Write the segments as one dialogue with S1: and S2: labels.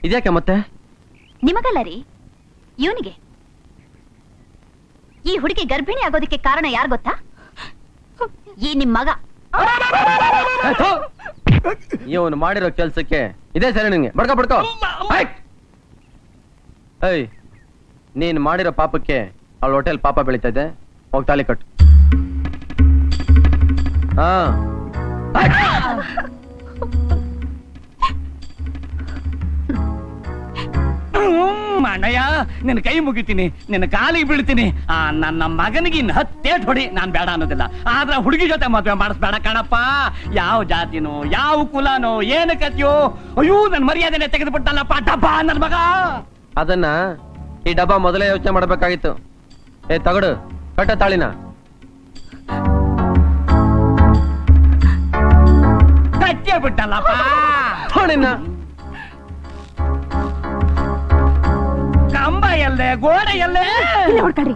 S1: ಇದ್ಯಾಕೆ ಮತ್ತೆ?
S2: ನಿಮಗಲ್ಲ ರೀ, ಇವನಿಗೆ. ಈ ಹುಡುಗಿ ಗರ್ಭಿಣಿ ಆಗೋದಕ್ಕೆ ಕಾರಣ ಯಾರು ಗೊತ್ತಾ? ಈ ನಿಮ್ ಮಗ.
S1: ಇವನು ಮಾಡಿರೋ ಕೆಲ್ಸಕ್ಕೆ ಇದೇ ಸರಿ ನಿಂಗೆ. ಬಡ್ಕೋ ಬಡ್ಕೋ. ಏಯ್, ನೀನ್ ಮಾಡಿರೋ ಪಾಪಕ್ಕೆ ಅವಳ ಹೋಟೆಲ್ ಪಾಪ ಬೆಳೀತಾ ಇದೆ. ಹೋಗಿ ತಾಲಿ ಕಟ್ಟು. ಹಾ,
S3: ಅಣ್ಣಯ್ಯ, ನಿನ್ನ ಕೈ ಮುಗಿತೀನಿ, ನಿನ್ನ ಕಾಲಿಗೆ ಬೀಳ್ತೀನಿ. ನನ್ನ ಮಗನಿಗೆ ಇನ್ನು 10 ಏಟು ಹೊಡಿ, ನಾನ್ ಬೇಡ ಅನ್ನೋದಿಲ್ಲ. ಆದ್ರೆ ಹುಡುಗಿ ಜೊತೆ ಮದ್ವೆ ಮಾಡಿಸ್ಬೇಡ ಕಣಪ್ಪ. ಯಾವ ಜಾತಿನೋ ಯಾವ ಕುಲನೋ ಏನು ಕತಿಯೋ, ಅಯ್ಯೋ ನನ್ ಮರ್ಯಾದೆನೆ ತೆಗೆದುಬಿಟ್ಟಲ್ಲಪ್ಪ ಡಬ್ಬ ನನ್ ಮಗ.
S1: ಅದನ್ನ ಈ ಡಬ್ಬ ಮೊದಲೇ ಯೋಚನೆ ಮಾಡ್ಬೇಕಾಗಿತ್ತು. ತಗಡು, ಕಟ್ಟ ತಾಳಿನ.
S3: ಕಟ್ಟೆ ಬಿಟ್ಟಲ್ಲಪ್ಪ. ಕಂಬ ಎಲ್ಲೇ, ಗೋಡೆ ಎಲ್ಲೇ?
S2: ಹೊಡ್ಕಡ್ರಿ.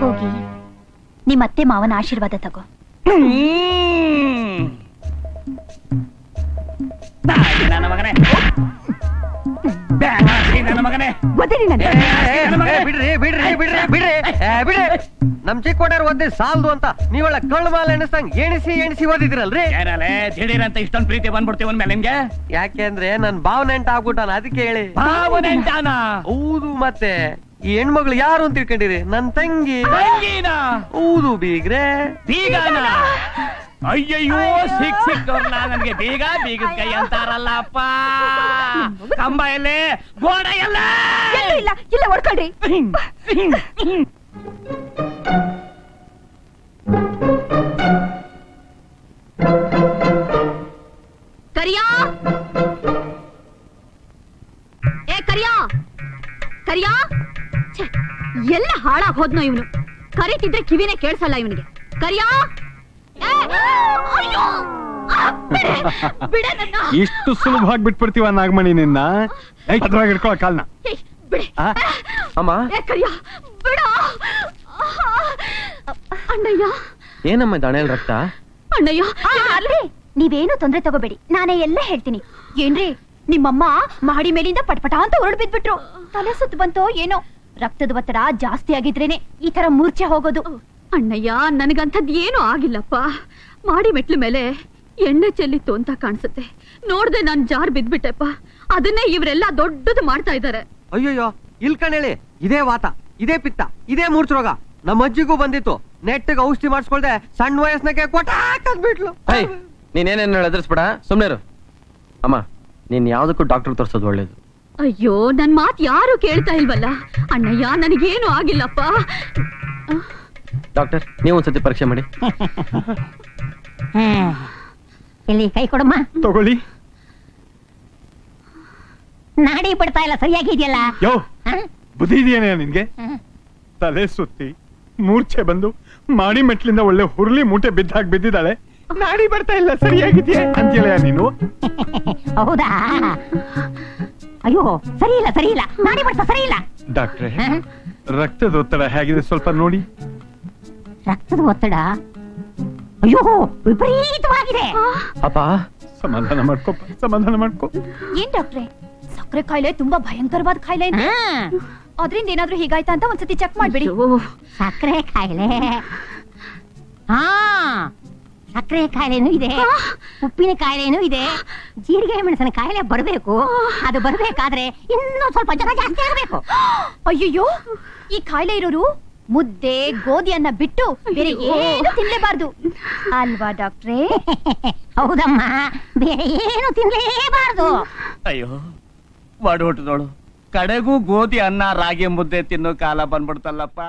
S2: ಹೋಗಿ ನಿಮ್ಮತ್ತೆ ಮಾವನ ಆಶೀರ್ವಾದ ತಗೋ.
S3: ನನ್ನ ಮಗನೇ, ನನ್ನ ಮಗನೇ,
S1: ಬಿಡ್ರಿ ಬಿಡ್ರಿ ಬಿಡ್ರಿ ಬಿಡ್ರಿ ಬಿಡ್ರಿ. ನಮ್ ಚಿಕ್ಕೋಟರ್ ಓದಿ ಸಾಲ್ದು ಅಂತ ನೀವಳ ಕಳ್ಳ ಮಾಲ್ ಎಣಿಸಂಗ್ ಎಣಿಸಿ ಓದಿದಿರಲ್ರಿ.
S3: ಏನಲ್ಲೇ ದಿಢೀರಂತ ಇಷ್ಟೊಂದು ಪ್ರೀತಿ ಬಂದ್ಬಿಡ್ತೀವಿ ಒಂದ್ ಮೇಲೆ ನಿಮ್ಗೆ?
S1: ಯಾಕೆಂದ್ರೆ ನನ್ ಭಾವನೆಂಟ ಆಗ್ಬಿಟ್ಟಾನ, ಅದಕ್ಕೆ ಹೇಳಿ.
S3: ಭಾವನೆಂಟಾನ?
S1: ಹೌದು. ಮತ್ತೆ ಈ ಹೆಣ್ಮಗಳು ಯಾರು ಅಂತ ತಿಳ್ಕೊಂಡಿರಿ? ನನ್ ತಂಗಿ. ಹೌದು ಬೀಗ್ರೆ.
S3: ಬೀಗಾನ? ಅಯ್ಯಯ್ಯೋ, ಸಿಕ್ಕವ್ರಲ್ಲ ನನ್ಗೆ. ಬೀಗದ ಕೈ ಅಂತಾರಲ್ಲಪ್ಪ. ಕಂಬ ಎಲ್ಲೇ, ಗೋಡೆ ಎಲ್ಲ?
S2: ಇಲ್ಲ ಇಲ್ಲ, ಹೊಡ್ಕೊಳ್ರಿ. ಕರಿಯಾ, ಏ ಕರಿಯಾ, ಕರಿಯಾ. ಎಲ್ಲ ಹಾಳಾಗ್ ಹೋದ್ನೋ ಇವನು. ಕರೀತಿದ್ರೆ ಕಿವಿನೇ ಕೇಳಿಸಲ್ಲ ಇವನಿಗೆ. ಕರಿಯಾ,
S4: ಇಷ್ಟು ಸುಲಭವಾಗಿ ಬಿಟ್ಬಿಡ್ತೀವ ನಾಗಮಣಿ ನಿನ್ನ? ಹಿಡ್ಕೊಳ್ಳೋ ಕಾಲ್ನ.
S1: ಅಮ್ಮ,
S2: ಅಣ್ಣಯ್ಯ.
S1: ಏನಮ್ಮ ದಣೆಲ್ ರಕ್ತ?
S2: ಅಣ್ಣಯ್ಯ, ನೀವೇನು ತೊಂದ್ರೆ ತಗೋಬೇಡಿ, ನಾನೇ ಎಲ್ಲ ಹೇಳ್ತೀನಿ. ಏನ್ರಿ, ನಿಮ್ಮಮ್ಮ ಮಹಡಿ ಮೇಲಿಂದ ಪಟ್ಪಟ ಅಂತ ಹೊರಡ್ ಬಿದ್ಬಿಟ್ರು. ತಲೆ ಸುತ್ತು ಬಂತೋ ಏನೋ. ರಕ್ತದ ಒತ್ತಡ ಜಾಸ್ತಿ ಆಗಿದ್ರೇನೆ ಈ ತರ ಮೂರ್ಛೆ ಹೋಗೋದು.
S5: ಅಣ್ಣಯ್ಯ, ನನಗಂಥದ್ ಏನೂ ಆಗಿಲ್ಲಪ್ಪ. ಮಾಡಿ ಮೆಟ್ಲು ಮೇಲೆ ಎಣ್ಣೆ ಚೆಲ್ಲಿತ್ತು ಅಂತ ಕಾಣಿಸುತ್ತೆ. ನೋಡ್ದೆ ನಾನ್ ಜಾರ್ ಬಿದ್ಬಿಟ್ಟೆಪ್ಪ. ಅದನ್ನೇ ಇವರೆಲ್ಲ ದೊಡ್ಡದು ಮಾಡ್ತಾ ಇದ್ದಾರೆ.
S1: ಅಯ್ಯಯ್ಯೋ, ಇಲ್ ಕಣೇಳಿ. ಇದೇ ವಾತ, ಇದೇ ಪಿತ್ತ, ಇದೇ ಮೂರ್ಛರೋಗ ನಮ್ಮ ಅಜ್ಜಿಗೂ ಬಂದಿತ್ತು. ನೆಟ್ಟಿಗೆ ಔಷಧಿ ಮಾಡಿಸ್ಕೊಳ್ದೆ ಸಣ್ಣ ವಯಸ್ಸಿನಾಗೆ ಕೊಟ್ಟಾಕ್ಬಿಟ್ಲು. ನೀನೇನೇನು ಎದುರಿಸ್ಬೇಡ, ಸುಮ್ನೆರು. ಅಮ್ಮ, ನೀನ್ ಯಾವ್ದಕ್ಕೂ ಡಾಕ್ಟರ್ ತೋರ್ಸೋದು ಒಳ್ಳೇದು.
S5: ಅಯ್ಯೋ, ನನ್ ಮಾತ್ ಯಾರು ಕೇಳ್ತಾ ಇಲ್ವಲ್ಲ. ಅಣ್ಣಯ್ಯ, ನನಗೇನು ಆಗಿಲ್ಲಪ್ಪ.
S1: ಡಾಕ್ಟರ್, ನೀವು ಒಂದ್ಸತಿ ಪರೀಕ್ಷೆ ಮಾಡಿ.
S6: ಇಲ್ಲಿ ಕೈ ಕೊಡಮ್ಮ.
S4: ತಗೊಳ್ಳಿ.
S6: ನಾಡಿ ಬಿಡ್ತಾ ಇಲ್ಲ, ಸರಿಯಾಗಿದೆಯಲ್ಲ?
S4: ಯೋ, ಬುದ್ಧಿ ಇದೆಯೇನೆ ನಿನ್ಗೆ? ತಲೆ ಸುತ್ತಿ ಮೂರ್ಛೆ ಬಂದು ಮಾಡಿ ಮೆಟ್ಲಿಂದ ಒಳ್ಳೆ ಹುರುಳಿ ಮೂಟೆ ಬಿದ್ದಿದ್ದಾಳೆ. ನಾಡಿ ಬರ್ತಾ ಇಲ್ಲ, ಸರಿಯಾಗಿದೆಯಾ ಅಂತೀಯ ನೀನು?
S6: ಹೌದಾ? ಅಯ್ಯೋ, ಸರಿ ಇಲ್ಲ, ನಾಡಿ ಬರ್ತಾ ಸರಿ ಇಲ್ಲ.
S4: ಡಾಕ್ಟ್ರೆ, ರಕ್ತದ ಒತ್ತಡ ಹೇಗಿದೆ ಸ್ವಲ್ಪ ನೋಡಿ.
S6: ರಕ್ತದ ಒತ್ತಡ? ಅಯ್ಯೋ, ವಿಪರೀತವಾಗಿದೆ.
S1: ಅಪ್ಪ,
S4: ಸಮಾಧಾನ ಮಾಡ್ಕೋ.
S2: ಏನ್ ಡಾಕ್ಟ್ರೆ, ಸಕ್ಕರೆ ಕಾಯಿಲೆ ತುಂಬಾ ಭಯಂಕರವಾದ ಕಾಯಿಲೆ. ಅದ್ರಿಂದ ಏನಾದ್ರೂ ಹೀಗಾಯ್ತಾ ಅಂತ ಒಂದ್ಸತಿ ಚೆಕ್ ಮಾಡ್ಬಿಡಿ.
S6: ಸಕ್ಕರೆ ಕಾಯಿಲೆ? ಹಾ, ಸಕ್ಕರೆ ಕಾಯಿಲೆನೂ ಇದೆ, ಉಪ್ಪಿನ ಕಾಯಿಲೆನೂ ಇದೆ, ಜೀರಿಗೆ ಮೆಣಸಿನ ಕಾಯಿಲೆ ಬರಬೇಕು. ಅದು ಬರ್ಬೇಕಾದ್ರೆ ಇನ್ನೂ ಸ್ವಲ್ಪ ಜನ ಜಾಸ್ತಿ ಆಗಬೇಕು.
S2: ಅಯ್ಯಯ್ಯೋ, ಈ ಕಾಯಿಲೆ ಇರೋರು ಮುದ್ದೆ ಗೋಧಿಯನ್ನ ಬಿಟ್ಟು ಬೇರೆ ಏನು ತಿನ್ಲೇಬಾರ್ದು ಅಲ್ವಾ ಡಾಕ್ಟ್ರೇ?
S6: ಹೌದಮ್ಮ, ಬೇರೆ ಏನು ತಿನ್ಲೇಬಾರ್ದು.
S3: ಅಯ್ಯೋ, ಬಡ ಹುಟ್ಟಿದೋಳು ಕಡೆಗೂ ಗೋಧಿ ಅನ್ನ ರಾಗಿ ಮುದ್ದೆ ತಿನ್ನೋ ಕಾಲ ಬಂದ್ಬಿಡ್ತಲ್ಲಪ್ಪ.